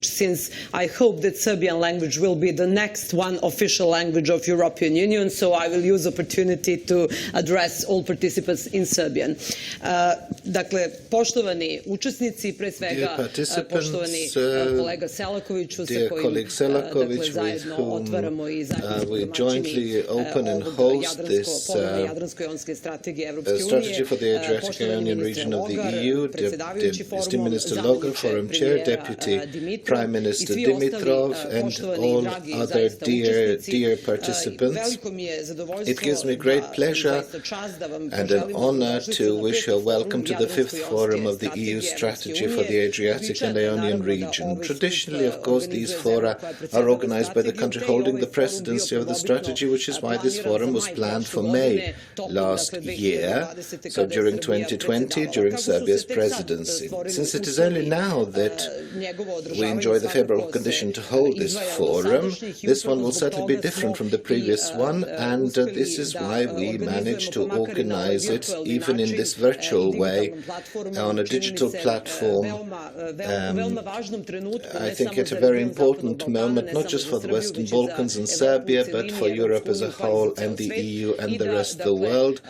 since I hope that Serbian language will be the next one official language of European Union, so I will use the opportunity to address all participants in Serbian. Dakle, poštovani učesnici, pre svega poštovani kolega Selakoviću, sa kojim zajedno otvaramo i zajedno domaćini ovog Jadransko-jonske strategije Evropske unije, poštovani ministre Logar, predsedavajući forumom, Forum Chair, Deputy Prime Minister Dimitrov, and all other dear participants. It gives me great pleasure and an honor to wish you welcome to the 5th Forum of the EU Strategy for the Adriatic and Ionian region. Traditionally, of course, these fora are organized by the country holding the presidency of the strategy, which is why this forum was planned for May last year, so during 2020, during Serbia's presidency. Since it is only now that we enjoy the favorable condition to hold this forum, this one will certainly be different from the previous one, and this is why we managed to organize it even in this virtual way on a digital platform. I think it's a very important moment, not just for the Western Balkans and Serbia, but for Europe as a whole and the EU and the rest of the world,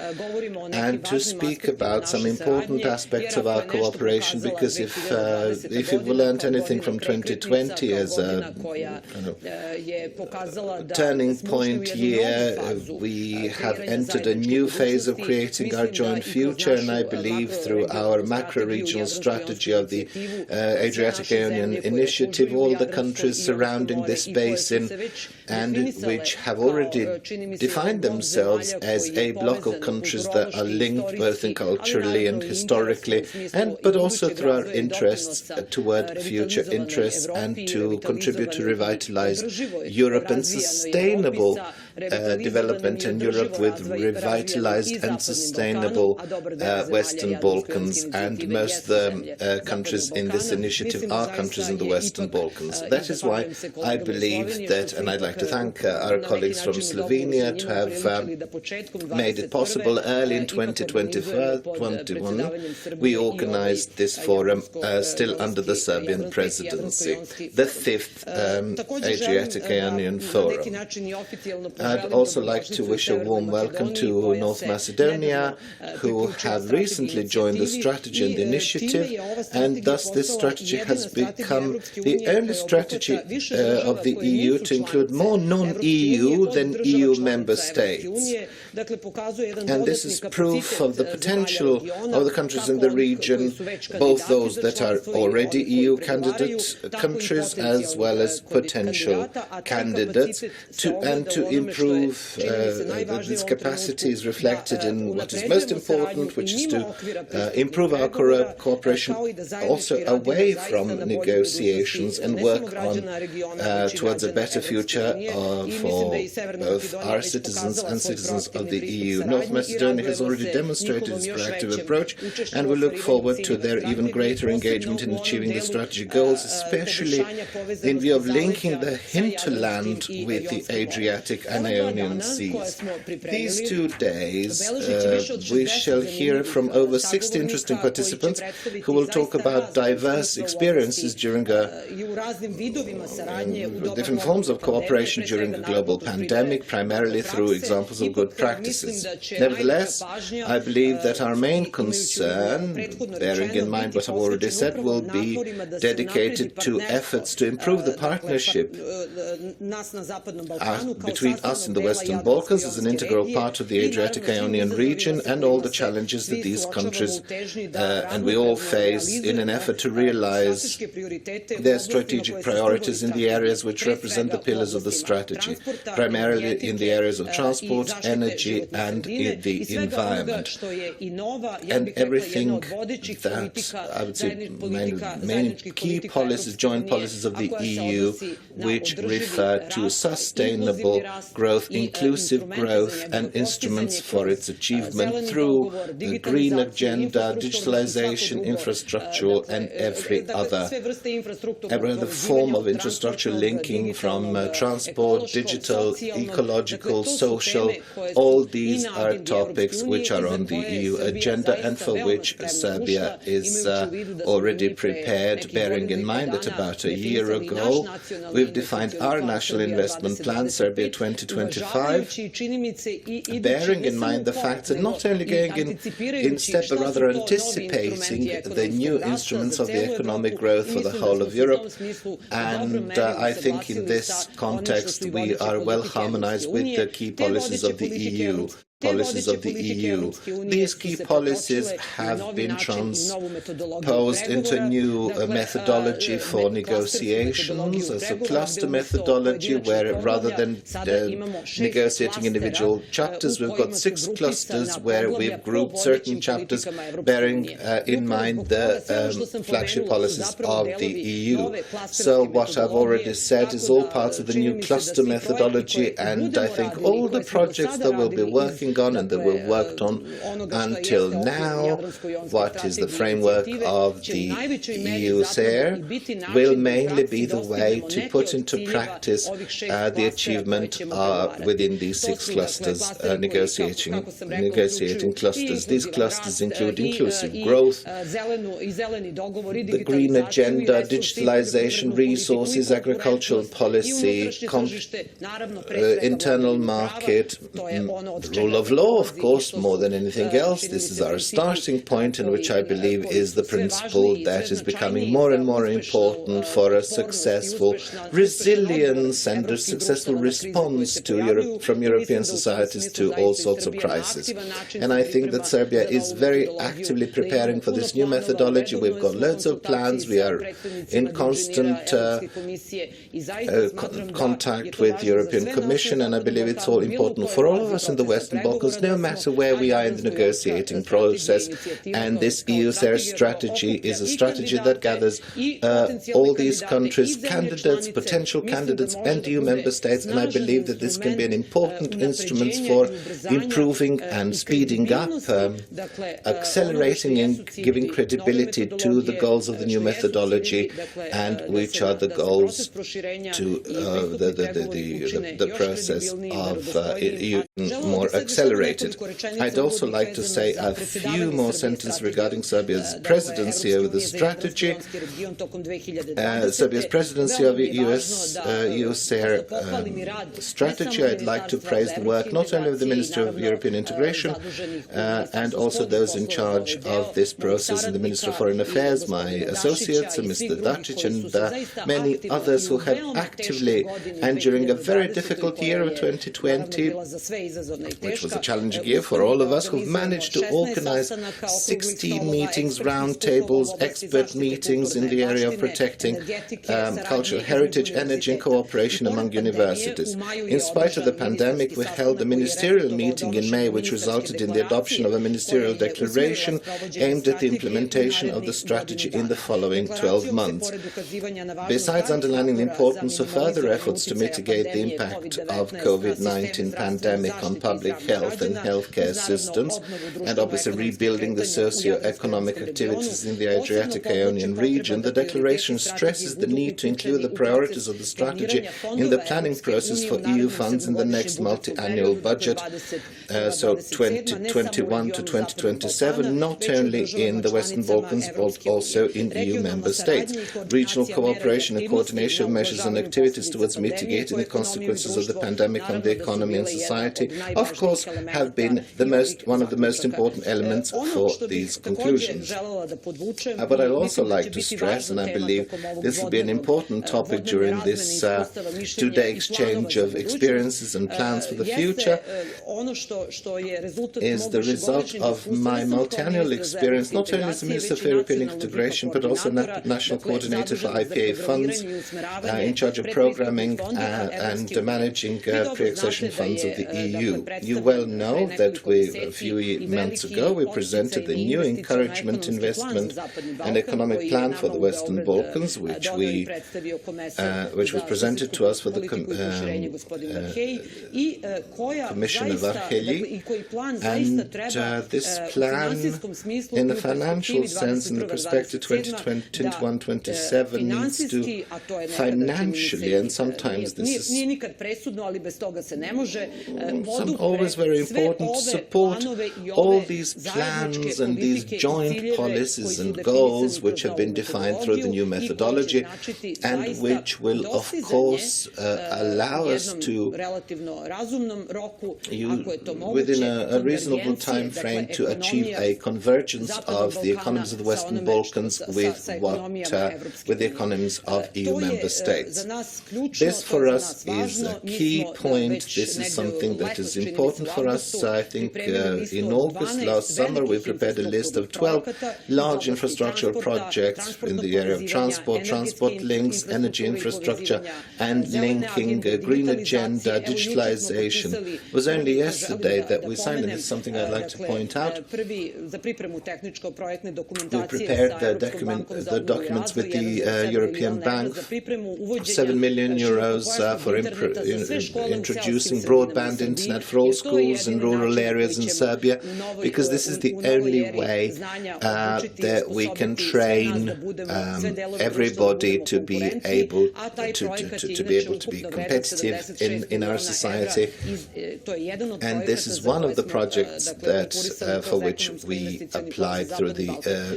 and to speak about some important aspects of our cooperation, because if you've learned anything from 2020 as a turning point year, we have entered a new phase of creating our joint future, and I believe through our macro-regional strategy of the Adriatic Ionian Initiative, all the countries surrounding this basin and which have already defined themselves as a bloc of countries that are linked both culturally and historically, but also through our interests toward future interests, and to contribute to revitalize Europe and sustainable development in Europe with revitalized and sustainable Western Balkans, and most of the countries in this initiative are countries in the Western Balkans. That is why I believe that, and I'd like to thank our colleagues from Slovenia to have made it possible early in 2021. We organized this forum still under the Serbian presidency, the 5th Adriatic Ionian Forum. I'd also like to wish a warm welcome to North Macedonia, who have recently joined the strategy and the initiative, and thus this strategy has become the only strategy of the EU to include more non-EU than EU member states. And this is proof of the potential of the countries in the region, both those that are already EU candidate countries as well as potential candidates, to improve these capacities reflected in what is most important, which is to improve our cooperation also away from negotiations and work on towards a better future for both our citizens and citizens of the EU. North Macedonia has already demonstrated its proactive approach, and we look forward to their even greater engagement in achieving the strategy goals, especially in view of linking the hinterland with the Adriatic and Ionian Seas. These 2 days, we shall hear from over 60 interesting participants who will talk about diverse experiences during different forms of cooperation during a global pandemic, primarily through examples of good practices. Nevertheless, I believe that our main concern, bearing in mind what I've already said, will be dedicated to efforts to improve the partnership between us in the Western Balkans as an integral part of the Adriatic Ionian region, and all the challenges that these countries and we all face in an effort to realize their strategic priorities in the areas which represent the pillars of the strategy, primarily in the areas of transport, energy, and in the environment. And everything that, I would say, main key policies, joint policies of the EU, which refer to sustainable growth, inclusive growth, and instruments for its achievement through the green agenda, digitalization, infrastructural, and every other form of infrastructure linking from transport, digital, ecological, social, all all these are topics which are on the EU agenda and for which Serbia is already prepared, bearing in mind that about a year ago we've defined our national investment plan, Serbia 2025, bearing in mind the fact that not only going in step but rather anticipating the new instruments of the economic growth for the whole of Europe. And I think in this context we are well harmonized with the key policies of the EU. These key policies have been transposed into a new methodology for negotiations, as a cluster methodology where rather than negotiating individual chapters, we've got 6 clusters where we've grouped certain chapters bearing in mind the flagship policies of the EU. So what I've already said is all parts of the new cluster methodology, and I think all the projects that we'll be working on and that we've worked on until now, what is the framework of the EU SARE, will mainly be the way to put into practice the achievement within these 6 clusters, negotiating clusters. These clusters include inclusive growth, the green agenda, digitalization, resources, agricultural policy, internal market, rule of law, of course, more than anything else. This is our starting point, in which I believe is the principle that is becoming more and more important for a successful resilience and a successful response to from European societies to all sorts of crises. And I think that Serbia is very actively preparing for this new methodology. We've got loads of plans. We are in constant contact with the European Commission, and I believe it's all important for all of us in the Western Balkans, no matter where we are in the negotiating process. And this EU SARE strategy is a strategy that gathers all these countries, candidates, potential candidates, and EU member states, and I believe that this can be an important instrument for improving and speeding up, accelerating and giving credibility to the goals of the new methodology, and which are the goals to the process of EU more accelerated. I'd also like to say a few more sentences regarding Serbia's presidency over the strategy. Serbia's presidency of the EU SARE strategy. I'd like to praise the work not only of the Ministry of European Integration and also those in charge of this process in the Ministry of Foreign Affairs, my associates, Mr. Dacic, and many others who have actively, and during a very difficult year of 2020, which was a challenging year for all of us, who've managed to organize 16 meetings, roundtables, expert meetings in the area of protecting cultural heritage, energy and cooperation among universities. In spite of the pandemic, we held a ministerial meeting in May, which resulted in the adoption of a ministerial declaration aimed at the implementation of the strategy in the following 12 months. Besides underlining the importance of further efforts to mitigate the impact of COVID-19 pandemic on public health and healthcare systems, and obviously rebuilding the socio-economic activities in the Adriatic-Ionian region, the declaration stresses the need to include the priorities of the strategy in the planning process for EU funds in the next multi-annual budget, so 2021 to 2027, not only in the Western Balkans but also in EU member states. Regional cooperation and coordination of measures and activities towards mitigating the consequences of the pandemic on the economy and society, of course, have been one of the most important elements for these conclusions. But I'd also like to stress, and I believe this will be an important topic during this two-day exchange of experiences and plans for the future, is the result of my multi-annual experience, not only as a Minister for European Integration, but also National Coordinator for IPA funds, in charge of programming and managing pre-accession funds of the EU. You well know that a few months ago we presented the new encouragement, investment and economic plan for the Western Balkans, which was presented to us for the Commissioner Varhelyi, and this plan, in a financial sense, in the perspective 2021-27, needs to financially, and sometimes this is always is very important to support all these plans and these joint policies and goals which have been defined through the new methodology, and which will, of course, allow us to, within a reasonable time frame, to achieve a convergence of the economies of the Western Balkans with the economies of EU member states. This, for us, is a key point. This is something that is important for us. I think in August last summer we prepared a list of 12 large infrastructural projects in the area of transport links, energy infrastructure, and linking green agenda, digitalization. It was only yesterday that we signed, and it's something I'd like to point out. We prepared the documents with the European Bank, 7 million euros for introducing broadband internet for all schools in rural areas in Serbia, because this is the only way that we can train everybody to be able to be competitive in our society. And this is one of the projects that for which we applied through the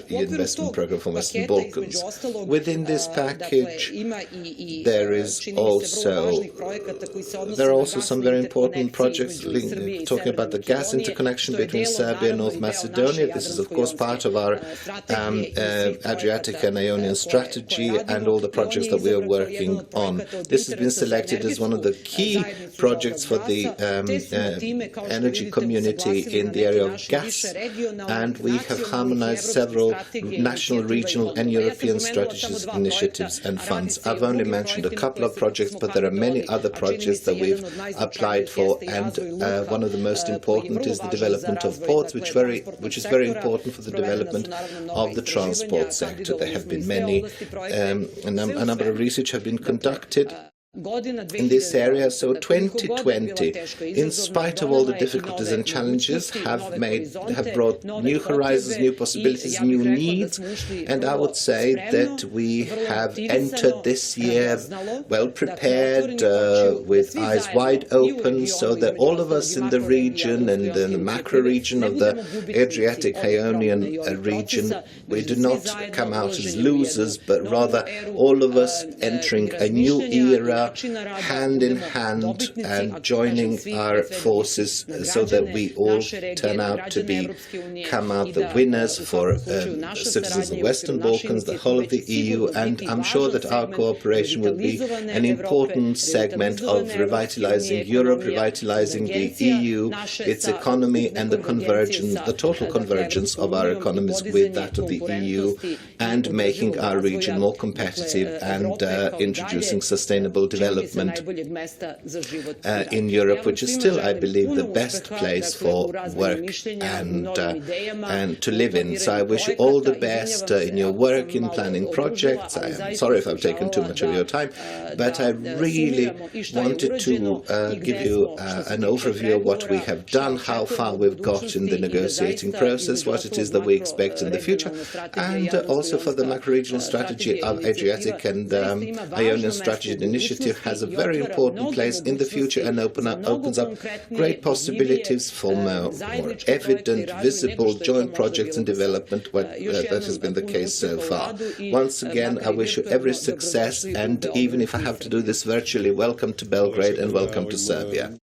investment program for Western Balkans. Within this package, there are also some very important projects talking about the gas interconnection between Serbia and North Macedonia. This is, of course, part of our Adriatic and Ionian strategy and all the projects that we are working on. This has been selected as one of the key projects for the energy community in the area of gas, and we have harmonized several national, regional and European strategies, initiatives and funds. I've only mentioned a couple of projects, but there are many other projects that we've applied for, and one of the most important is the development of ports, which is very important for the development of the transport sector. There have been a number of research have been conducted in this area. So 2020, in spite of all the difficulties and challenges, have brought new horizons, new possibilities, new needs, and I would say that we have entered this year well prepared, with eyes wide open, so that all of us in the region and in the macro region of the Adriatic Ionian region, we do not come out as losers, but rather all of us entering a new era, hand in hand, and joining our forces so that we all turn out to come out the winners for citizens of the Western Balkans, the whole of the EU, and I'm sure that our cooperation will be an important segment of revitalizing Europe, revitalizing the EU, its economy, and the total convergence of our economies with that of the EU, and making our region more competitive and introducing sustainable development in Europe, which is still, I believe, the best place for work and to live in. So I wish you all the best in your work in planning projects. I am sorry if I've taken too much of your time, but I really wanted to give you an overview of what we have done, how far we've got in the negotiating process, what it is that we expect in the future, and also for the macro-regional strategy of Adriatic and Ionian Strategy Initiative has a very important place in the future and opens up great possibilities for more evident, visible joint projects and development. That has been the case so far. Once again, I wish you every success, and even if I have to do this virtually, welcome to Belgrade and welcome to Serbia.